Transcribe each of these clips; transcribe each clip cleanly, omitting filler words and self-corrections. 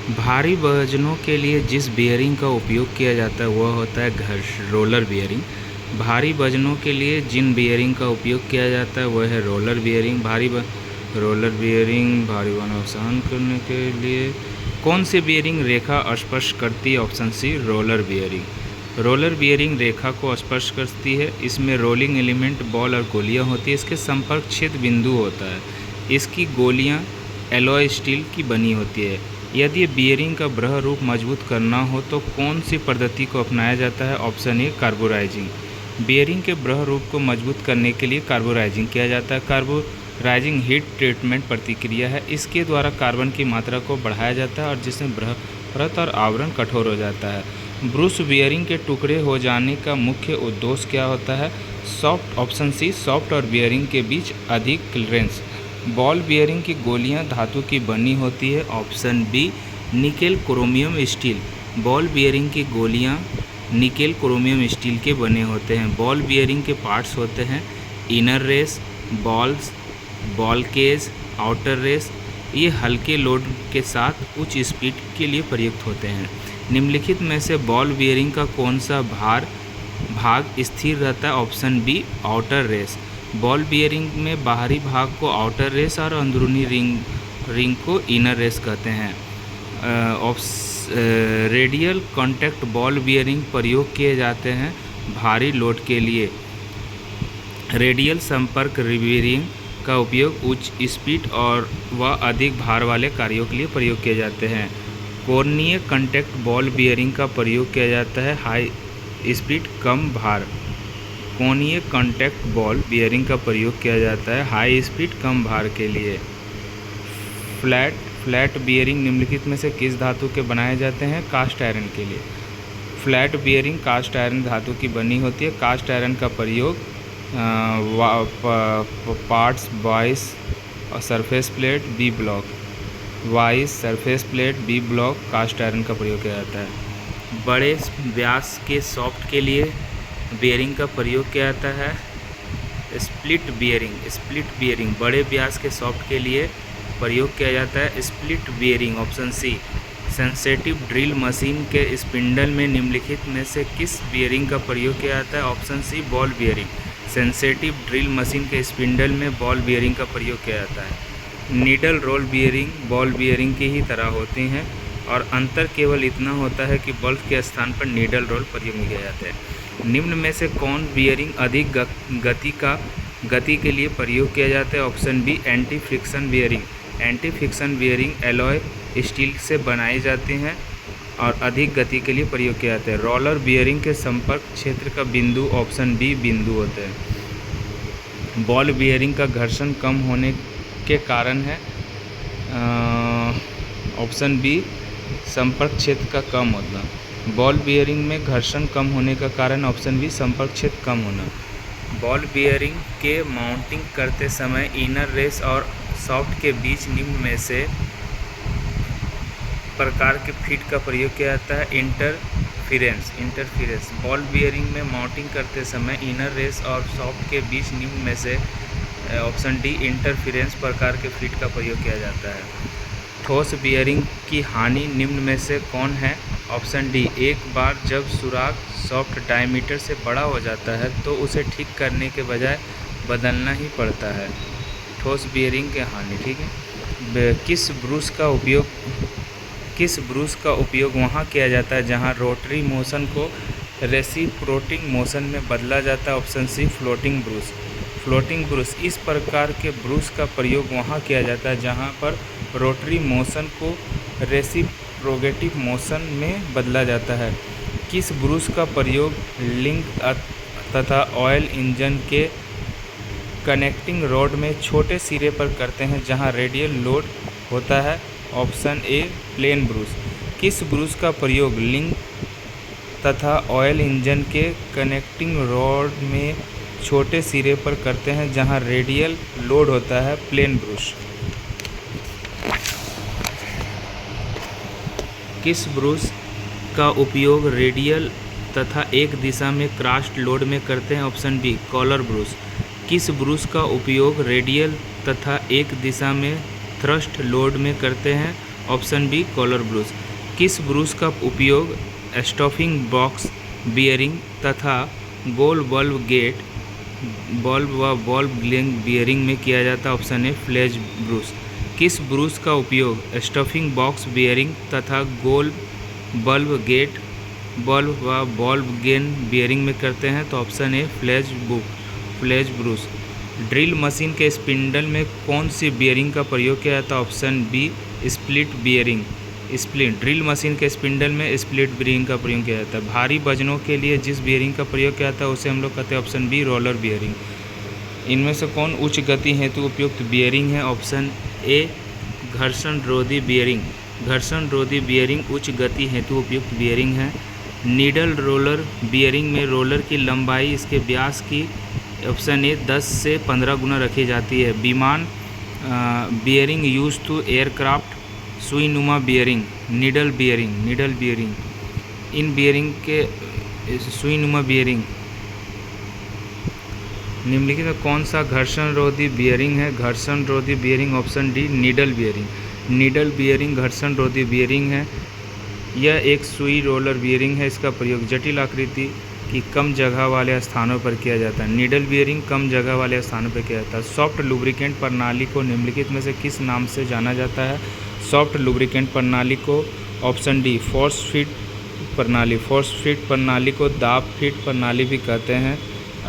भारी वजनों के लिए जिस बियरिंग का उपयोग किया जाता है वह होता है रोलर बियरिंग। भारी वजनों के लिए जिन बियरिंग का उपयोग किया जाता है वह है रोलर बियरिंग। रोलर बियरिंग भारी वजन सहन करने के लिए कौन सी बियरिंग रेखा स्पर्श करती है? Option C roller bearing. Roller bearing रेखा को स्पर्श करती है। इसमें रोलिंग एलिमेंट बॉल और गोलियां होती है। इसके संपर्क छेद बिंदु होता है। इसकी गोलियां एलॉय स्टील की बनी होती है। यदि बियरिंग का बाह्य रूप मजबूत करना हो तो कौन सी पद्धति को अपनाया जाता है? ऑप्शन ए कार्बोराइजिंग। बियरिंग के बाह्य रूप को मजबूत करने के लिए कार्बोराइजिंग किया जाता है। कार्बोराइजिंग हीट ट्रीटमेंट प्रतिक्रिया है। इसके द्वारा कार्बन की मात्रा को बढ़ाया जाता है और जिससे परत और आवरण कठोर हो जाता है। ब्रूस बियरिंग के टुकड़े हो जाने का मुख्य उद्देश्य क्या होता है? सॉफ्ट। ऑप्शन सी सॉफ्ट और बियरिंग के बीच अधिक क्लियरेंस। बॉल बियरिंग की गोलियां धातु की बनी होती है। Option B nickel chromium steel. Ball bearing की गोलियां निकेल क्रोमियम स्टील के बने होते हैं। बॉल बियरिंग के पार्ट्स होते हैं inner race, balls, ball cage, outer race. ये हल्के लोड के साथ उच्च स्पीड के लिए प्रयुक्त होते हैं। निम्नलिखित में से बॉल बियरिंग का कौन सा भाग स्थिर रहता है? Option B outer race. Ball bearing में बाहरी भाग को आउटर रेस और अंदरूनी रिंग को इनर रेस कहते हैं। रेडियल कॉन्टैक्ट बॉल बियरिंग प्रयोग किए जाते हैं भारी लोड के लिए। रेडियल संपर्क बियरिंग का उपयोग उच्च स्पीड और व अधिक भार वाले कार्यों के लिए प्रयोग किए जाते हैं। कोर्नीय कॉन्टैक्ट बॉल बियरिंग का प्रयोग किया जाता है हाई स्पीड कम भार। कोणीय कॉन्टैक्ट बॉल बियरिंग का प्रयोग किया जाता है हाई स्पीड कम भार के लिए। फ्लैट बियरिंग निम्नलिखित में से किस धातु के बनाए जाते हैं? कास्ट आयरन के लिए। फ्लैट बियरिंग कास्ट आयरन धातु की बनी होती है। कास्ट आयरन का प्रयोग पार्ट्स 22 और surface plate B block 22 surface plate B block cast iron का प्रयोग किया जाता है। बड़े व्यास के सॉफ्ट के लिए बियरिंग का प्रयोग किया जाता है स्प्लिट बियरिंग बड़े व्यास के सॉफ्ट के लिए प्रयोग किया जाता है split bearing. Option C sensitive drill machine के स्पिंडल में निम्नलिखित में से किस बियरिंग का प्रयोग किया जाता है? Option C ball bearing. Sensitive drill machine के स्पिंडल में बॉल बियरिंग का प्रयोग किया जाता है। Needle roll bearing ball bearing की ही तरह होती हैं और अंतर केवल इतना होता है कि बल्ब के स्थान पर नीडल रोल प्रयोग में किया जाता है। निम्न में से कौन बियरिंग अधिक गति के लिए प्रयोग किया जाता है? Option B anti friction bearing. Anti friction bearing alloy steel से बनाई जाती हैं और अधिक गति के लिए प्रयोग किया जाता है। रोलर बियरिंग के संपर्क क्षेत्र का बिंदु ऑप्शन बी बिंदु होते हैं। बॉल बियरिंग का घर्षण कम होने के कारण है ऑप्शन बी संपर्क क्षेत्र का कम होना। बॉल बियरिंग में घर्षण कम होने का कारण ऑप्शन बी संपर्क क्षेत्र कम होना। बॉल बियरिंग के माउंटिंग करते समय इनर रेस और सॉफ्ट के बीच निम्न में से प्रकार के फीड का प्रयोग किया जाता है इंटरफेरेंस। बॉल बियरिंग में माउंटिंग करते समय इनर रेस और सॉफ्ट के बीच निम्न में से ऑप्शन डी इंटरफेरेंस प्रकार के फीड का प्रयोग किया जाता है। ठोस बियरिंग की हानि निम्न में से कौन है? ऑप्शन डी एक बार जब सुराग सॉफ्ट डायमीटर से बड़ा हो जाता है तो उसे ठीक करने के बजाय बदलना ही पड़ता है। ठोस बियरिंग की हानि, ठीक है। किस ब्रूस का उपयोग वहाँ किया जाता है जहाँ रोटरी मोशन को रेसिप्रोकेटिंग मोशन में बदला जाता है? Option C floating bush. इस प्रकार के ब्रूस का प्रयोग वहाँ किया जाता है जहाँ पर रोटरी मोशन को रेसिप्रोकेटिंग मोशन में बदला जाता है। किस ब्रूस का प्रयोग लिंक तथा ऑयल इंजन के कनेक्टिंग रॉड में छोटे सिरे पर करते हैं जहां रेडियल लोड होता है? Option A plain bush. किस ब्रूस का प्रयोग लिंक तथा ऑयल इंजन के कनेक्टिंग रॉड में छोटे सिरे पर करते हैं जहां रेडियल लोड होता है? Plane bush. किस ब्रूस का उपयोग रेडियल तथा एक दिशा में क्रॉस्ड लोड में करते हैं? Option B collar bush. किस ब्रूस का उपयोग रेडियल तथा एक दिशा में थ्रस्ट लोड में करते हैं? Option B collar bush. किस ब्रूस का उपयोग स्टफिंग बॉक्स बियरिंग तथा गोल बल्ब गेट बल्ब व बल्ब लिंक बियरिंग में किया जाता है? ऑप्शन ए फ्लेज ब्रूस। किस ब्रूस का उपयोग स्टफिंग बॉक्स बियरिंग तथा गोल बल्ब गेट बल्ब व बल्ब गेन बियरिंग में करते हैं? तो option A fledge Bruce. Drill machine के स्पिंडल में कौन सी बियरिंग का प्रयोग किया जाता है? Option B split bearing. Split drill machine के स्पिंडल में स्प्लिट बियरिंग का प्रयोग किया जाता है। भारी वजनों के लिए जिस बियरिंग का प्रयोग किया जाता है उसे हम लोग कहते हैं ऑप्शन बी रोलर बियरिंग। इनमें से कौन उच्च गति हेतु उपयुक्त बियरिंग है? ऑप्शन ए घर्षण रोधी बियरिंग। घर्षण रोधी बियरिंग उच्च गति हेतु उपयुक्त बियरिंग है। नीडल रोलर बियरिंग में रोलर की लंबाई इसके व्यास की ऑप्शन ए 10 से 15 गुना रखी जाती है। विमान बियरिंग यूज टू एयरक्राफ्ट सुई नुमा bearing needle bearing. In bearing के सुई नुमा बियरिंग निम्नलिखित में कौन सा घर्षण रोधी बियरिंग है? घर्षण रोधी bearing option D needle bearing. Needle bearing घर्षण रोधी बियरिंग है। यह एक सुई रोलर बियरिंग है। इसका प्रयोग जटिल आकृति की कम जगह वाले स्थानों पर किया जाता है। नीडल बियरिंग कम जगह वाले स्थानों पर किया जाता है। सॉफ्ट लुब्रिकेंट प्रणाली को निम्नलिखित में से किस नाम से जाना जाता है? सॉफ्ट लुब्रिकेंट प्रणाली को ऑप्शन डी फोर्स फीड प्रणाली। फोर्स फीड प्रणाली को दाब फीड प्रणाली भी कहते हैं।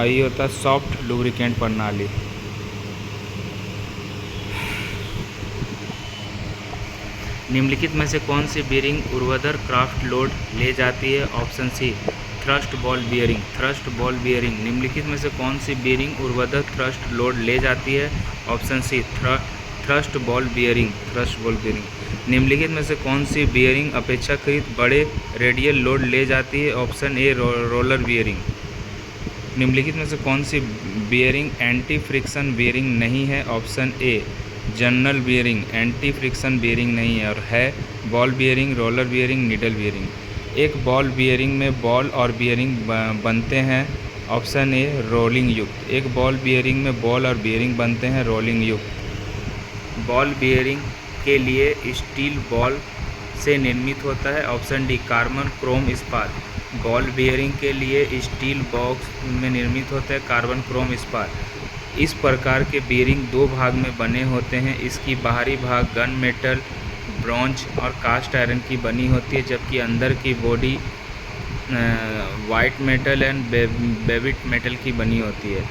ये होता है सॉफ्ट लुब्रिकेंट प्रणाली। निम्नलिखित में से कौन सी बियरिंग ऊर्ध्वाधर क्राफ्ट लोड ले जाती है? Option C thrust ball bearing. Thrust ball bearing निम्नलिखित में से कौन सी बियरिंग ऊर्ध्वाधर थ्रस्ट लोड ले जाती है? Option C thrust ball bearing. Thrust ball bearing निम्नलिखित में से कौन सी बियरिंग अपेक्षाकृत बड़े रेडियल लोड ले जाती है? Option a roller bearing. निम्नलिखित में से कौन सी बियरिंग एंटी फ्रिक्शन बियरिंग नहीं है? Option a general bearing anti friction bearing नहीं है और है ball bearing, roller bearing, needle bearing. एक बॉल बियरिंग में बॉल और बियरिंग बनते हैं। ऑप्शन ए रोलिंग युक्त। एक बॉल बियरिंग में बॉल और बियरिंग बनते हैं रोलिंग युक्त। बॉल बियरिंग के लिए स्टील बॉल से निर्मित होता है। ऑप्शन डी कार्बन क्रोम इस्पात। बॉल बियरिंग के लिए स्टील बॉक्स में निर्मित होता है कार्बन क्रोम इस्पात। इस प्रकार के बियरिंग दो भाग में बने होते हैं। इसकी बाहरी भाग गन मेटल, ब्रॉन्ज और कास्ट आयरन की बनी होती है, जबकि अंदर की body white metal and Babbitt metal की बनी होती है।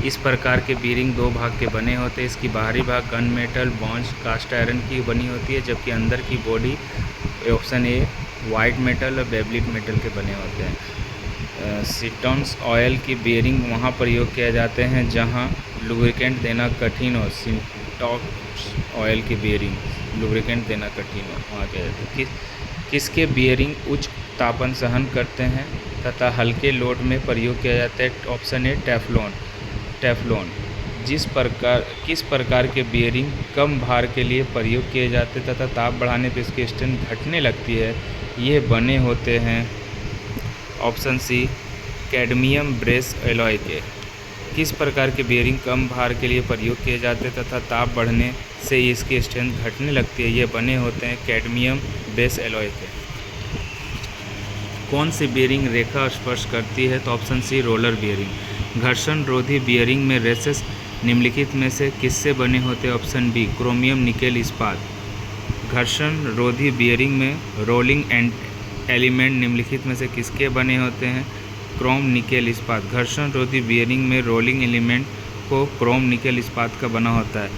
इस प्रकार के बियरिंग दो भाग के बने होते हैं। इसकी बाहरी भाग gun metal, bronze, cast iron की बनी होती है, जबकि अंदर की body option A white metal और बेवलिट मेटल के बने होते हैं। सिटॉन्स ऑयल की बियरिंग वहाँ प्रयोग किए जाते हैं जहाँ लुब्रिकेंट देना कठिन हो। सिटॉन्स ऑयल की बियरिंग लुब्रिकेंट देना कठिन हो वहाँ किया जाता है। किसके बियरिंग उच्च तापन सहन करते हैं तथा हल्के लोड में प्रयोग किया जाता है? ऑप्शन ए टेफ्लॉन। किस प्रकार के बियरिंग कम भार के लिए प्रयोग किए जाते तथा ताप बढ़ाने पर इसकी स्ट्रेंथ घटने लगती है? ये बने होते हैं option C cadmium brass alloy के। किस प्रकार के बियरिंग कम भार के लिए प्रयोग किए जाते तथा ताप बढ़ने से इसकी स्ट्रेंथ घटने लगती है? ये बने होते हैं कैडमियम ब्रेस एलॉय के। कौन सी बियरिंग रेखा स्पर्श करती है? तो ऑप्शन सी रोलर बियरिंग। घर्षण रोधी बियरिंग में रेसेस निम्नलिखित में से किससे बने होते हैं? ऑप्शन बी क्रोमियम निकेल इस्पात। घर्षण रोधी बियरिंग में रोलिंग एलिमेंट निम्नलिखित में से किसके बने होते हैं? क्रोम निकेल इस्पात। घर्षण रोधी बियरिंग में रोलिंग एलिमेंट को क्रोम निकेल इस्पात का बना होता है।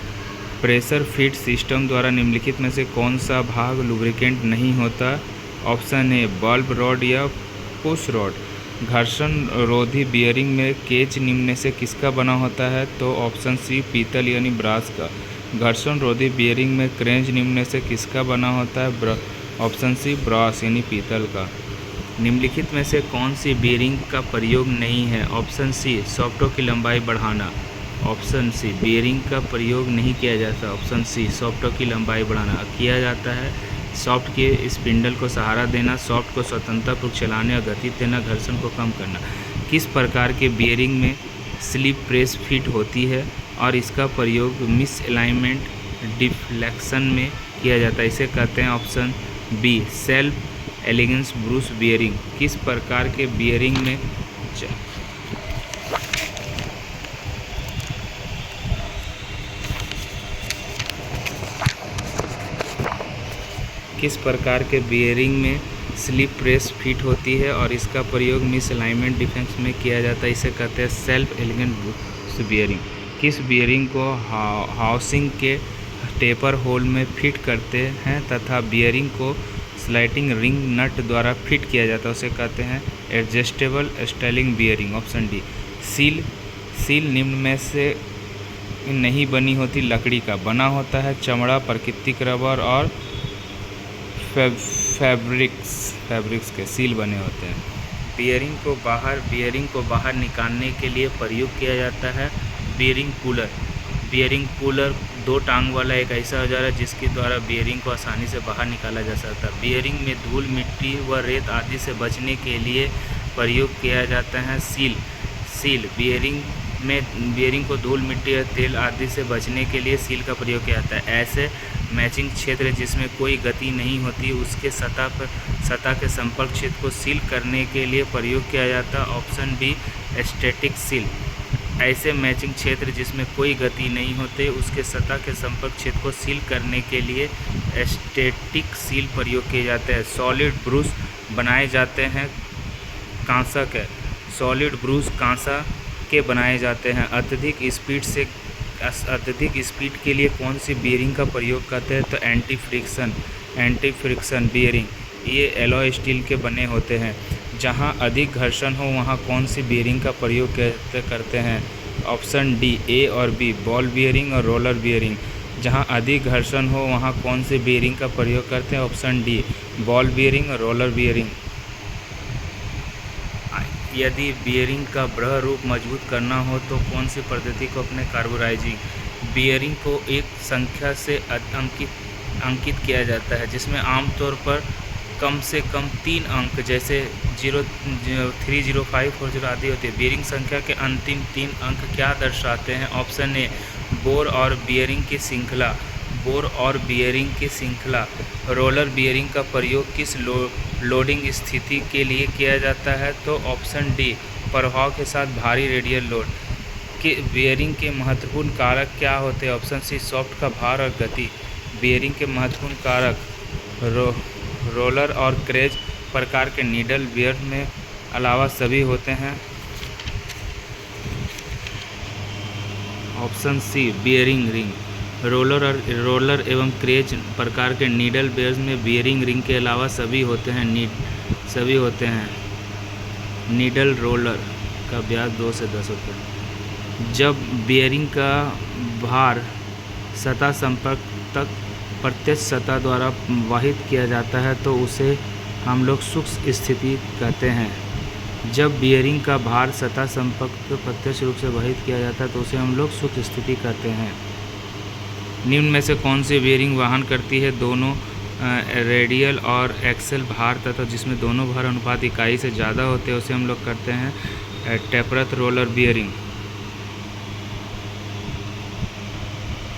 प्रेशर फीड सिस्टम द्वारा निम्नलिखित में से कौन सा भाग लुब्रिकेंट नहीं होता? ऑप्शन ए बल्ब रॉड या पुश रॉड। घर्षण रोधी बियरिंग में केज निम्न से किसका बना होता है? तो ऑप्शन सी पीतल यानी ब्रास का। घर्षण रोधी बियरिंग में क्रेंच निम्न से किसका बना होता है? ऑप्शन सी ब्रास यानी पीतल का। निम्नलिखित में से कौन सी बियरिंग का प्रयोग नहीं है? ऑप्शन सी सॉफ्टों की लंबाई बढ़ाना। ऑप्शन सी बियरिंग का प्रयोग नहीं किया जाता। ऑप्शन सी सॉफ्टों की लंबाई बढ़ाना किया जाता है। सॉफ्ट के स्पिंडल को सहारा देना, सॉफ्ट को स्वतंत्रतापूर्वक चलाने और गति देना, घर्षण को कम करना। किस प्रकार के बियरिंग में स्लिप प्रेस फिट होती है और इसका प्रयोग मिस अलाइनमेंट डिफ्लेक्शन में किया जाता है, इसे कहते हैं option B self aligning bush bearing. किस प्रकार के बियरिंग में किस प्रकार के बियरिंग में स्लिप प्रेस फिट होती है और इसका प्रयोग मिसअलाइनमेंट डिफेंस में किया जाता है, इसे कहते हैं सेल्फ एलिगेंट ब्रूस बियरिंग। किस बियरिंग को हाउसिंग के टेपर होल में फिट करते हैं तथा बियरिंग को स्लाइडिंग रिंग नट द्वारा फिट किया जाता है, उसे कहते हैं adjustable styling bearing, option D. Seal निम्न में से नहीं बनी होती, लकड़ी का बना होता है, चमड़ा, प्राकृतिक रबर और फैब्रिक्स के सील बने होते हैं। बियरिंग को बाहर निकालने के लिए प्रयोग किया जाता है बियरिंग पुलर 2 टांग वाला एक ऐसा औजार है जिसके द्वारा बियरिंग को आसानी से बाहर निकाला जा सकता है। बियरिंग में धूल, मिट्टी व रेत आदि से बचने के लिए प्रयोग किया जाता है सील। बियरिंग को धूल, मिट्टी और तेल आदि से बचने के लिए सील का प्रयोग किया जाता है। ऐसे मैचिंग क्षेत्र जिसमें कोई गति नहीं होती उसके सतह के संपर्क क्षेत्र को सील करने के लिए प्रयोग किया जाता है, ऑप्शन बी स्टैटिक सील। ऐसे मैचिंग क्षेत्र जिसमें कोई गति नहीं होते उसके सतह के संपर्क क्षेत्र को सील करने के लिए स्टैटिक सील प्रयोग किए जाते हैं। सॉलिड ब्रूस बनाए जाते हैं कांसा के बनाए जाते हैं। अत्यधिक स्पीड के लिए कौन सी बियरिंग का प्रयोग करते हैं, तो एंटी फ्रिक्शन बियरिंग। ये एलॉय स्टील के बने होते हैं। जहाँ अधिक घर्षण हो वहाँ कौन सी बियरिंग का प्रयोग करते हैं, ऑप्शन डी ए और बी बॉल बियरिंग और रोलर बियरिंग। जहाँ अधिक घर्षण हो वहाँ कौन सी बियरिंग का प्रयोग करते हैं, ऑप्शन डी बॉल बियरिंग और रोलर बियरिंग। यदि बियरिंग का बृहद रूप मजबूत करना हो तो कौन सी पद्धति को अपने कार्बोराइजिंग। बियरिंग को एक संख्या से अंकित किया जाता है जिसमें आमतौर पर कम से कम 3 अंक जैसे 0, 3, 0, 5, 4, 0 आदि होती है। बियरिंग संख्या के अंतिम 3 अंक क्या दर्शाते हैं, ऑप्शन ए बोर और बियरिंग की श्रृंखला। रोलर बियरिंग का प्रयोग किस लोडिंग स्थिति के लिए किया जाता है, तो ऑप्शन डी प्रभाव के साथ भारी रेडियल लोड। के बियरिंग के महत्वपूर्ण कारक क्या होते हैं, ऑप्शन सी सॉफ्ट का भार और गति। बियरिंग के महत्वपूर्ण कारक रोलर और क्रेज प्रकार के नीडल बियर में अलावा सभी होते हैं, option C bearing ring. Roller एवं क्रेज प्रकार के नीडल बियर्स में बियरिंग रिंग के अलावा सभी होते हैं। नीडल रोलर का ब्याज 2 से 10 रुपये। जब बियरिंग का भार सतह संपर्क तक प्रत्यक्ष सतह द्वारा वाहित किया जाता है तो उसे हम लोग सूक्ष्म स्थिति कहते हैं। जब बियरिंग का भार सतह संपर्क पर प्रत्यक्ष रूप से वाहित किया जाता है तो उसे हम लोग सूक्ष्म स्थिति कहते हैं। निम्न में से कौन सी बियरिंग वहन करती है दोनों रेडियल और एक्सेल भार तथा जिसमें दोनों भार अनुपात इकाई से ज़्यादा होते हैं, उसे हम लोग करते हैं टेपरथ रोलर बियरिंग।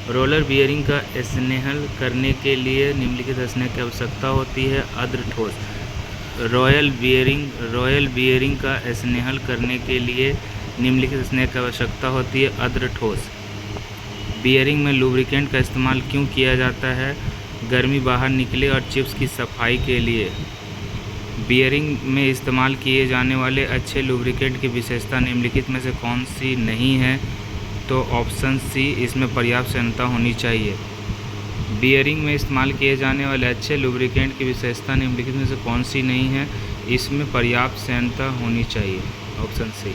रोलर बियरिंग का स्नेहल करने के लिए निम्नलिखित स्नेह की आवश्यकता होती है, आर्द्र ठोस। रॉयल बियरिंग का स्नेहल करने के लिए निम्नलिखित स्नेह की आवश्यकता होती है, आर्द्र ठोस। बियरिंग में लुब्रिकेंट का इस्तेमाल क्यों किया जाता है, गर्मी बाहर निकले और चिप्स की सफाई के लिए। बियरिंग में इस्तेमाल किए जाने वाले अच्छे लुब्रिकेंट की विशेषता निम्नलिखित में से कौन सी नहीं है, तो ऑप्शन सी इसमें पर्याप्त सघनता होनी चाहिए। बियरिंग में इस्तेमाल किए जाने वाले अच्छे लुब्रिकेंट की विशेषता निम्नलिखित में से कौन सी नहीं है, इसमें पर्याप्त सघनता होनी चाहिए, ऑप्शन सी।